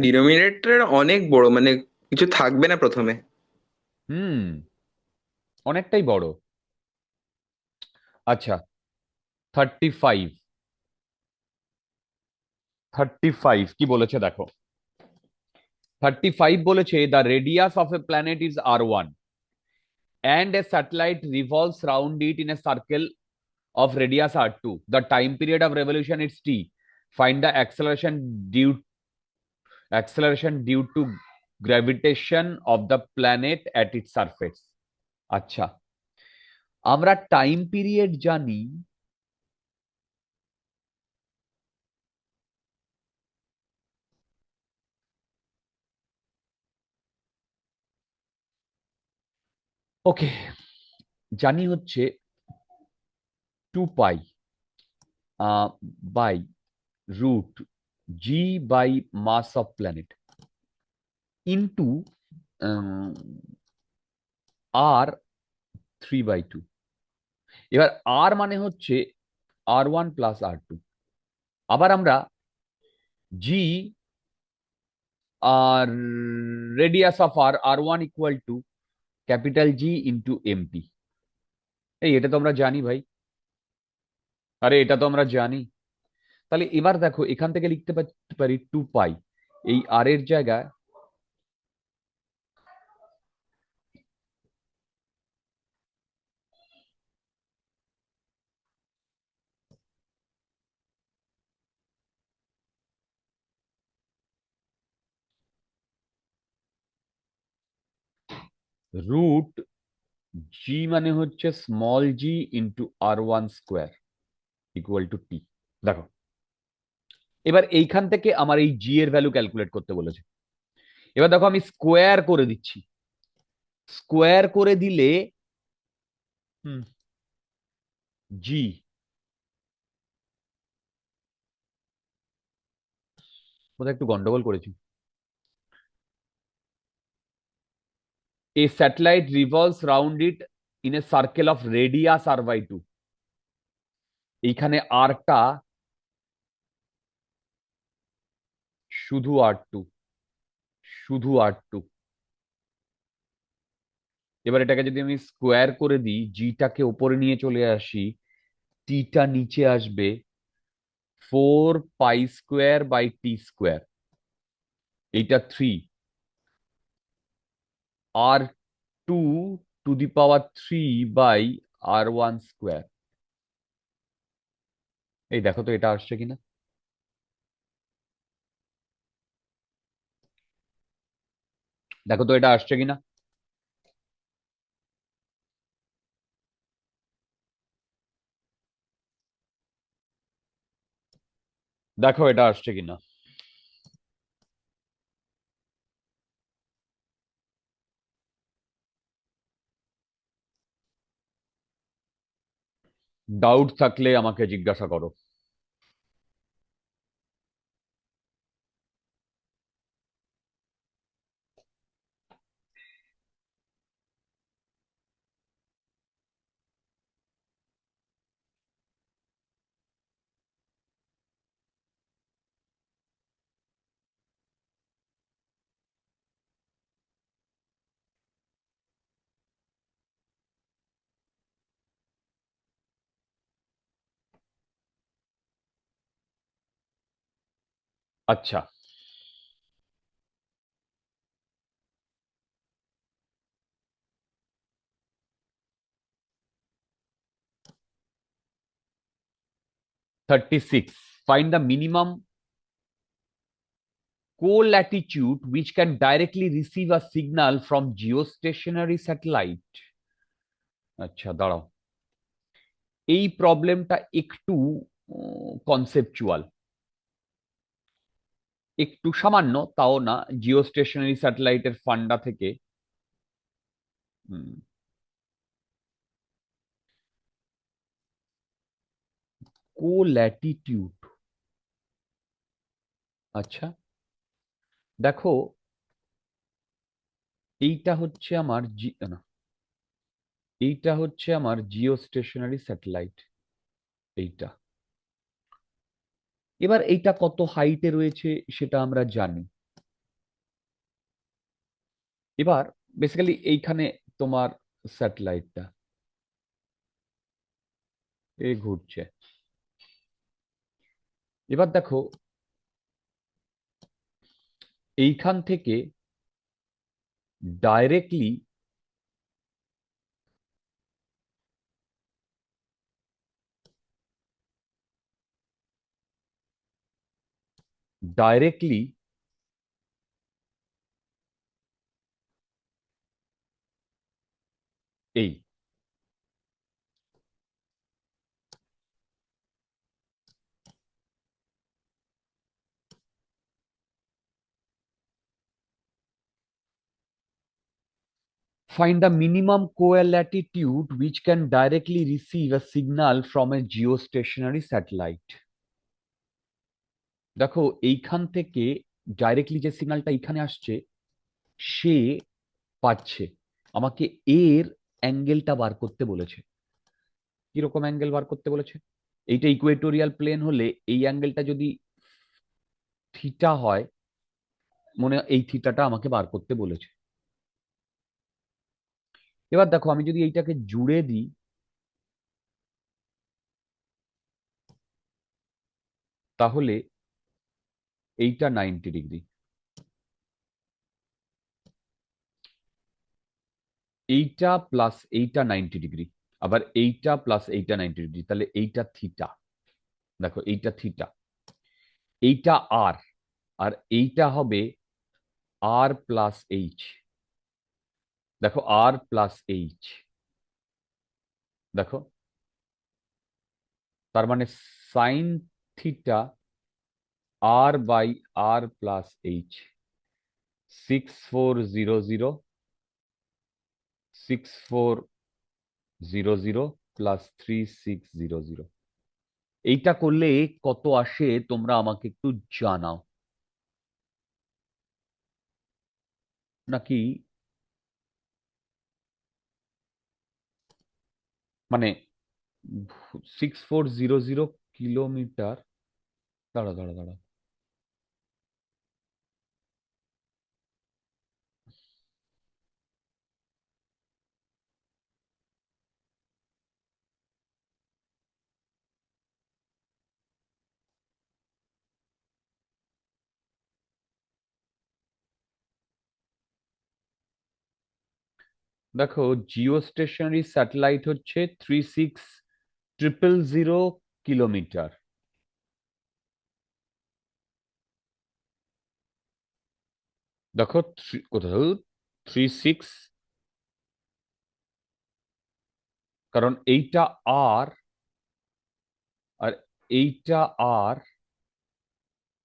Denominator অনেক বড়, মানে কিছু থাকবে না প্রথমে। হুম, অনেকটাই বড়। আচ্ছা, 35। 35 কি বলেছে দেখো। 35 বলেছে the radius of A planet is R1 and a satellite revolves round it in a circle of radius R2. The time period of revolution is T. Find the acceleration due to gravitation of the planet at its surface. আচ্ছা, আমরা time period জানি। ওকে, জানি হচ্ছে 2 pi by root G by mass of planet into R 3/2। এবার আর মানে হচ্ছে R1 plus R2। আবার আমরা জি আর radius of R1 equal to capital G into MP. এই এটা তো আমরা জানি ভাই। আরে এটা তো আমরা জানি। তাহলে এবার দেখো এখান থেকে লিখতে পারি 2 পাই এই আর এর জায়গায় রুট জি মানে হচ্ছে small G into R1 square equal to T. দেখো এবার এইখান থেকে আমার এই জি এর ভ্যালু ক্যালকুলেট করতে বলেছে। এবার দেখো আমি স্কোয়ার করে দিচ্ছি। স্কোয়ার করে দিলে হুম জি, বোধহয় একটু গন্ডগোল করেছি। A satellite revolves round it in a circle of radius R/2। এইখানে আরটা শুধু R2, শুধু R2। এবার এটাকে যদি আমি স্কোয়ার করে দিই, জিটাকে উপরে নিয়ে চলে আসি, টিটা নিচে আসবে 4 pi square by T square. এইটা 3 R2 to the power 3 by R1 square. এই দেখো তো এটা আসছে কিনা। দেখো তো এটা আসছে কিনা। দেখো এটা আসছে কিনা। ডাউট থাকলে আমাকে জিজ্ঞাসা করো। আচ্ছা, 36। Find the minimum co-latitude which can directly receive a signal from geostationary satellite. আচ্ছা দাঁড়াও, এই প্রবলেমটা একটু কনসেপচুয়াল, একটু সামান্য, তাও না, জিও স্টেশনারি স্যাটেলাইটের ফান্ডা থেকে। কো ল্যাটিটিউড, আচ্ছা দেখো, এইটা হচ্ছে আমার না, এইটা হচ্ছে আমার জিও স্টেশনারি স্যাটেলাইট, এইটা। এবার এইটা কত হাইটে রয়েছে সেটা আমরা জানি। এবার বেসিক্যালি এইখানে তোমার স্যাটেলাইটটা এ ঘুরছে। এবার দেখো, এইখান থেকে ডাইরেক্টলি ডাইরেক্টলি এই find the minimum co-latitude which can directly receive a signal from a geostationary satellite। দেখো, এইখান থেকে ডাইরেক্টলি যে সিগন্যালটা এখানে আসছে, সে পাচ্ছে। আমাকে এর অ্যাঙ্গেলটা বার করতে বলেছে। কিরকম অ্যাঙ্গেল বার করতে বলেছে? এইটা ইকুয়েটোরিয়াল প্লেন হলে এই অ্যাঙ্গেলটা যদি থিটা হয়, মনে হয় এই থিটাটা আমাকে বার করতে বলেছে। এবার দেখো, আমি যদি এইটাকে জুড়ে দিই, তাহলে এইটা 90 ডিগ্রি, এইটা প্লাস এইটা 90 ডিগ্রি, আবার এইটা প্লাস এইটা 90 ডিগ্রি, তাহলে এইটা থিটা। দেখো, এইটা থিটা, এইটা আর, আর এইটা হবে আর প্লাস এইচ। দেখো, আর প্লাস এইচ, দেখো, তার মানে সাইন থিটা আর by R plus H, 6400, 6400 plus 3600। এইটা করলে কত আসে তোমরা আমাকে একটু জানাও, নাকি মানে 6400 কিলোমিটার। দাঁড়া দাঁড়া দাঁড়া, দেখো, জিও স্টেশনারি স্যাটেলাইট হচ্ছে 36,000 কিলোমিটার। দেখো, কোথাও 36, কারণ এইটা আর, আর এইটা আর,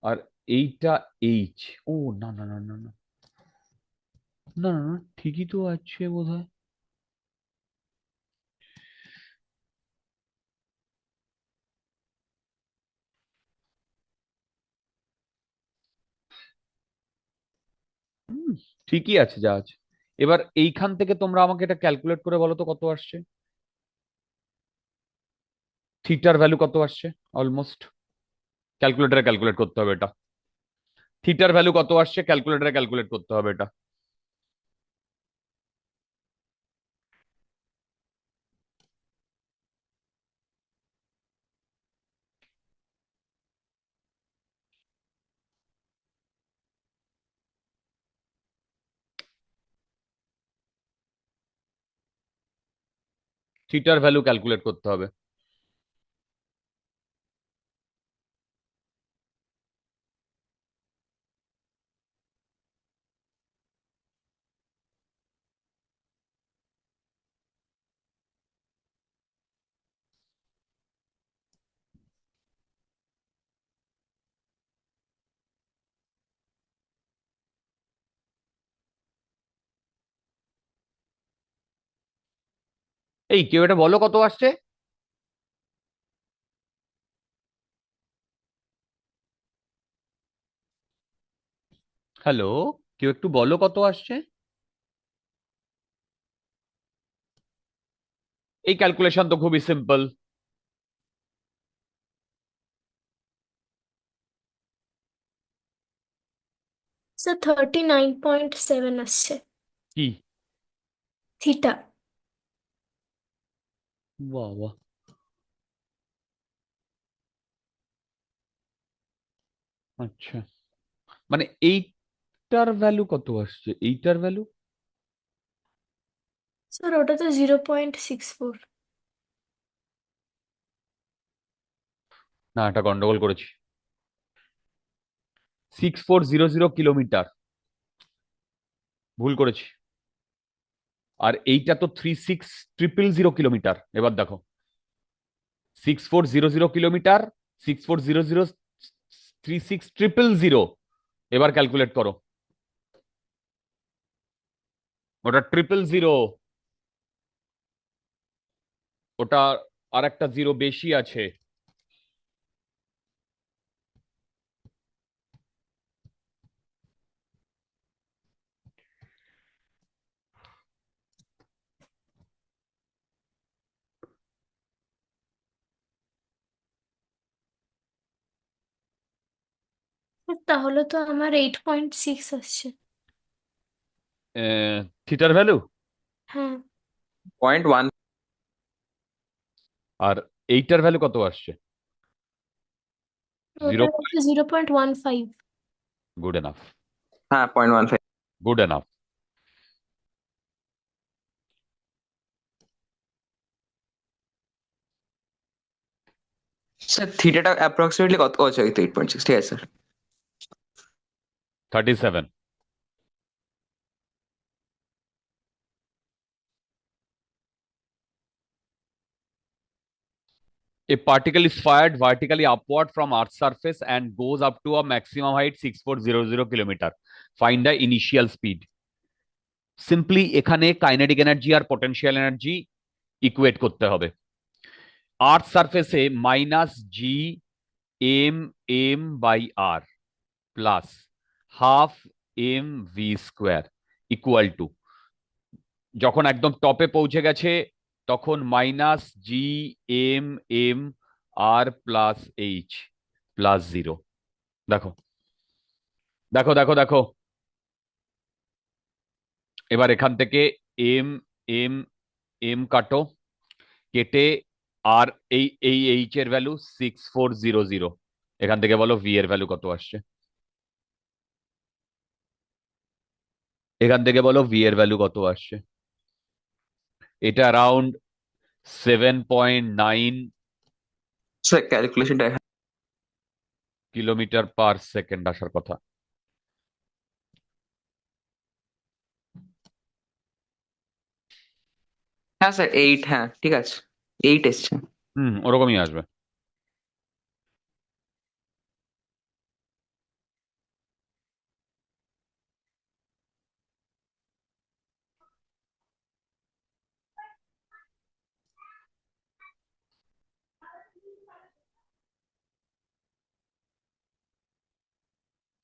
আর এইটা এইচ। ও না না না না না না না না, ঠিকই তো আছে বোধহয়। হুম, ঠিকই আছে যা আছে। এবার এইখান থেকে তোমরা আমাকে এটা ক্যালকুলেট করে বলো তো কত আসছে, থিটার ভ্যালু কত আসছে অলমোস্ট। ক্যালকুলেটরে ক্যালকুলেট করতে হবে এটা। থিটার ভ্যালু কত আসছে, ক্যালকুলেটরে ক্যালকুলেট করতে হবে এটা। থিটার ভ্যালু ক্যালকুলেট করতে হবে। এই কেউ এটা বলো কত আসছে? হ্যালো, কেউ একটু বলো কত আসছে? এই ক্যালকুলেশন তো খুবই সিম্পল। স্যার 39.7 আসছে। কি? থিটা। বাহ বাহ, আচ্ছা। মানে এইটার ভ্যালু কত আসছে, এইটার ভ্যালু? স্যার ওটা তো 0.64। না, এটা গন্ডগোল করেছি। 6400 কিলোমিটার, ভুল করেছি। আর এইটা তো 36,000 কিলোমিটার। এবার দেখো, 6400 কিলোমিটার, 6400, 36,000। এবার ক্যালকুলেট করো, ওটা 000, ওটা আর একটা জিরো বেশি আছে। তাহলে তো আমার 8.6 আসছে। থিটার ভ্যালু। হ্যাঁ। 0.1। আর এইটার ভ্যালু কত আসছে? ওটা জিরো। হচ্ছে 0.15। গুড এনাফ, হ্যাঁ, 0.15। Good enough. স্যার থিটাটা অ্যাপ্রক্সিমেটলি কত? ও আচ্ছা, এই তো 8.6, ঠিক আছে sir. 37। A particle is fired vertically upward from Earth's surface and goes up to a maximum height 6400 kilometer. Find the initial speed. Simply এখানে কাইনেটিক এনার্জি আর potential energy equate করতে হবে। আর্থ সারফেসে -GMM/r plus ½ mv² equal to, যখন একদম টপে পৌঁছে গেছে তখন -GMM/r+h+0। দেখো দেখো দেখো দেখো, এবার এখান থেকে এম এম এম কাটো, কেটে আর এই এই এইচ এর ভ্যালু 6400। এখান থেকে বলো ভি এর ভ্যালু কত আসছে, এখান থেকে বলো ভি এর ভ্যালু কত আসছে। এটা অ্যারাউন্ড 7.9 স্যার ক্যালকুলেশনটা কিলোমিটার পার সেকেন্ড আসার কথা। হ্যাঁ স্যার, 8, হ্যাঁ ঠিক আছে, 8 এসছে। ওরকমই আসবে।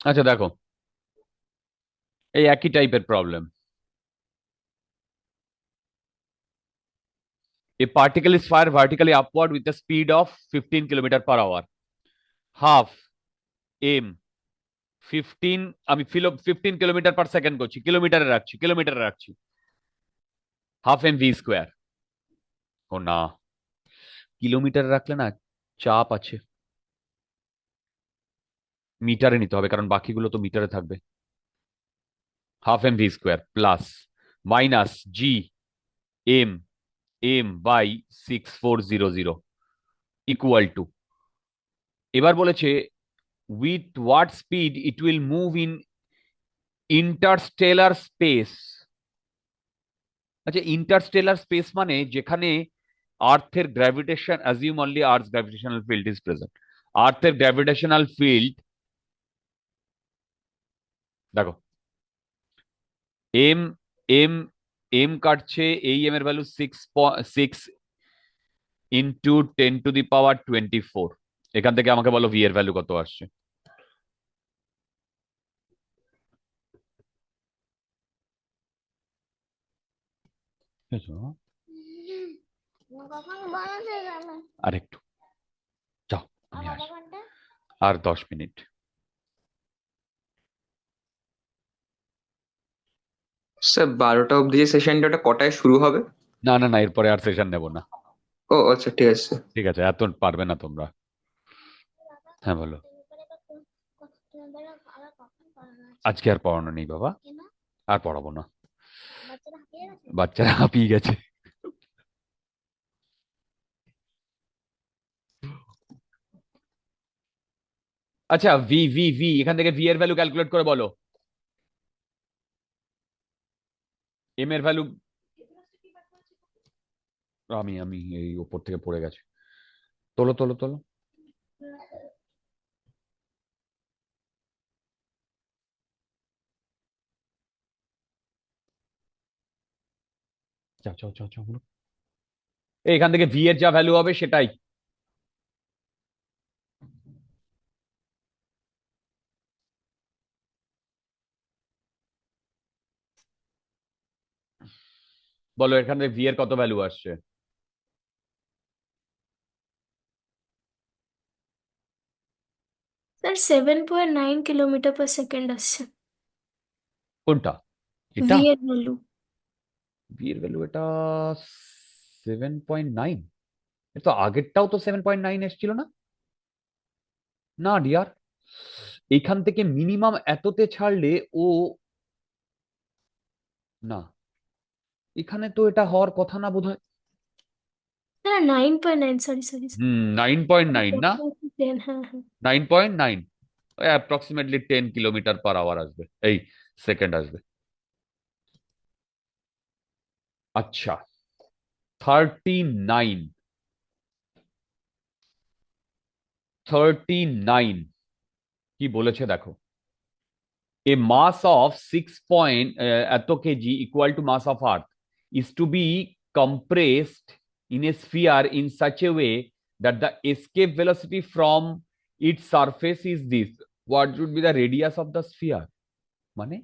আচ্ছা দেখো, এই একই টাইপের problem. A particle is fired vertically upward with a speed of 15 kilometre per hour. Half m 15, আমি 15 কিলোমিটার পার সেকেন্ড করছি, কিলোমিটারে রাখছি, কিলোমিটারে রাখছি। ½ mv²। ও না, কিলোমিটারে রাখলে না চাপ আছে, মিটারে নিতে হবে কারণ বাকিগুলো তো মিটারে থাকবে। ½ mv² plus minus GMM/6400 equal to, এবার বলেছে with what speed it will move in interstellar space. আচ্ছা, ইন্টারস্টেলার স্পেস মানে যেখানে আর্থের gravitation, assume only earth gravitational field is present. আর্থের গ্র্যাভিটেশনাল ফিল্ড, দেখো, এম এম এম কাটছে, এই এম এর ভ্যালু 6 ইন্টু 10⁻²৪। এখান থেকে আমাকে বলো ভি এর ভ্যালু কত আসছে। আরেকটু যাও, আমি আসি, আর 10 মিনিট। স্যার 12টা অবধি যে সেশনটা ওটা কটায় শুরু হবে? না না না, এরপরে আর সেশন নেব না। ও আচ্ছা, ঠিক আছে স্যার। ঠিক আছে, এত পারবে না তোমরা। হ্যাঁ বলো। আজকে আর পড়ানো নেই বাবা, আর পড়াবো না, বাচ্চারা হাঁপিয়ে গেছে। আচ্ছা, ভি ভি ভি, এখান থেকে ভি এর ভ্যালু ক্যালকুলেট করে বলো। এম এর ভ্যালু, আমি আমি এই উপর থেকে পড়ে গেছে, তোলো তোলো তোলো। যাও যাও যাও যাও বলো। এখান থেকে ভি এর যা ভ্যালু হবে সেটাই। বলো এখান থেকে ভি এর কত ভ্যালু আসছে। স্যার 7.9 কিলোমিটার পার সেকেন্ড আসছে কোনটা? এটা ভি এর ভ্যালু। ভি এর ভ্যালু এটা 7.9। তো আগেরটাও তো 7.9 এসেছিল না? না ডিয়ার, এখান থেকে মিনিমাম এততে ছাড়লে ও, না, এখানে তো এটা হওয়ার কথা না বোধহয়। Sir 9.9, sorry sorry sorry. 9.9 না, 10, হ্যাঁ হ্যাঁ। 9.9, অ্যাপ্রক্সিমেটলি 10 কিলোমিটার পার আওয়ার আসবে, এই সেকেন্ড আসবে। আচ্ছা, 39, 39 কি বলেছে দেখো। A mass of 6 kg equal to mass of Earth is to be compressed in a sphere in such a way that the escape velocity from its surface is this. What would be the radius of the sphere? মানে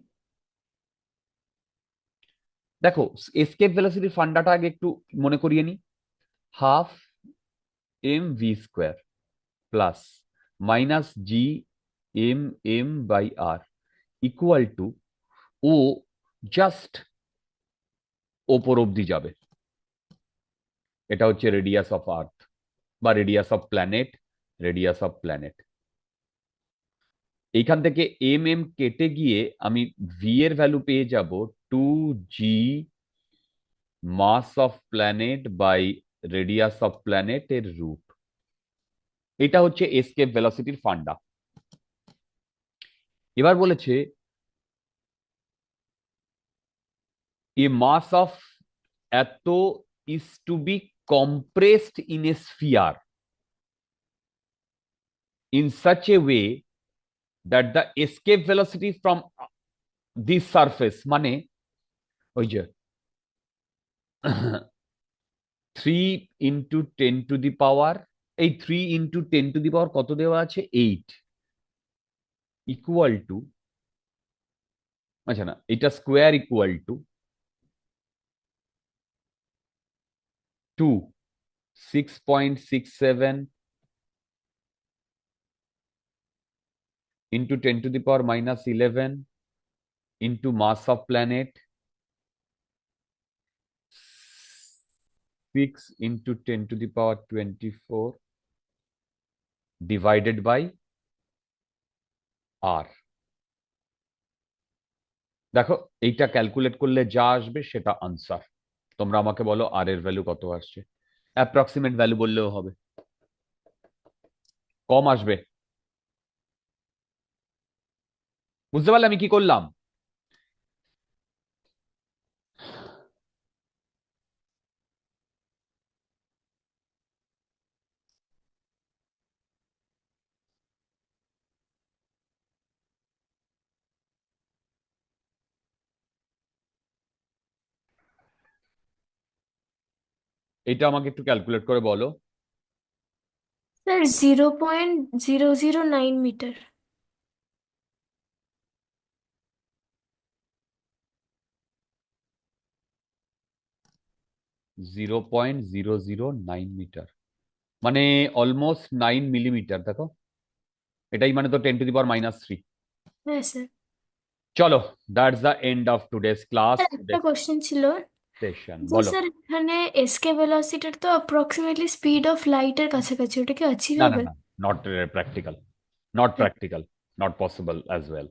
দেখো, escape ভেলোসিটির ফান্ডাটা আগে একটু মনে করিয়ে নি। Half m v square plus minus G M m by R equal to, ও just ওপর অব্দি যাবে, এটা হচ্ছে রেডিয়াস অফ আর্থ বা radius of planet, radius of planet. এইখান থেকে এম এম কেটে গিয়ে আমি ভি এর ভ্যালু পেয়ে যাব 2g mass of planet by radius of planet এর রুট। এটা হচ্ছে এসকেপ ভেলোসিটির ফান্ডা। এবার বলেছে a mass of earth is to be compressed in a sphere in such a way that the escape velocity from this surface, মানে ওই যে 3 × 10⁻, এই 3 × 10⁻, কত দেওয়া আছে, 8, ইকুয়াল টু, আচ্ছা না, এটা square equal two 2, 6.67 into 10⁻⁻11 into mass of planet, 6 into 10⁻24 divided by r। দেখো, এইটা ক্যালকুলেট করলে যা আসবে সেটা আনসার। তোমরা আমাকে বলো আর এর ভ্যালু কত আসছে। অ্যাপ্রক্সিমেট ভ্যালু বললেও হবে, কম আসবে। বুঝতে পারলে আমি কি করলাম? এটা আমাকে একটু ক্যালকুলেট করে বলো। Sir 0.009 metre. 0.009 মিটার, মানে অলমোস্ট 9 মিলিমিটার। দেখো, এটাই মানে তো 10⁻³ হ্যাঁ স্যার। চলো, that's the end of today's class, sir একটা টুডেস কোশ্চেন ছিল সেশন। যে বলো। স্যার এখানে এসকে ভেলোসিটির তো অ্যাপ্রক্সিমেটলি স্পিড অফ লাইটের কাছাকাছি, ওটা কি না না অ্যাচিভেবল? না, not practical, not practical, not possible as well.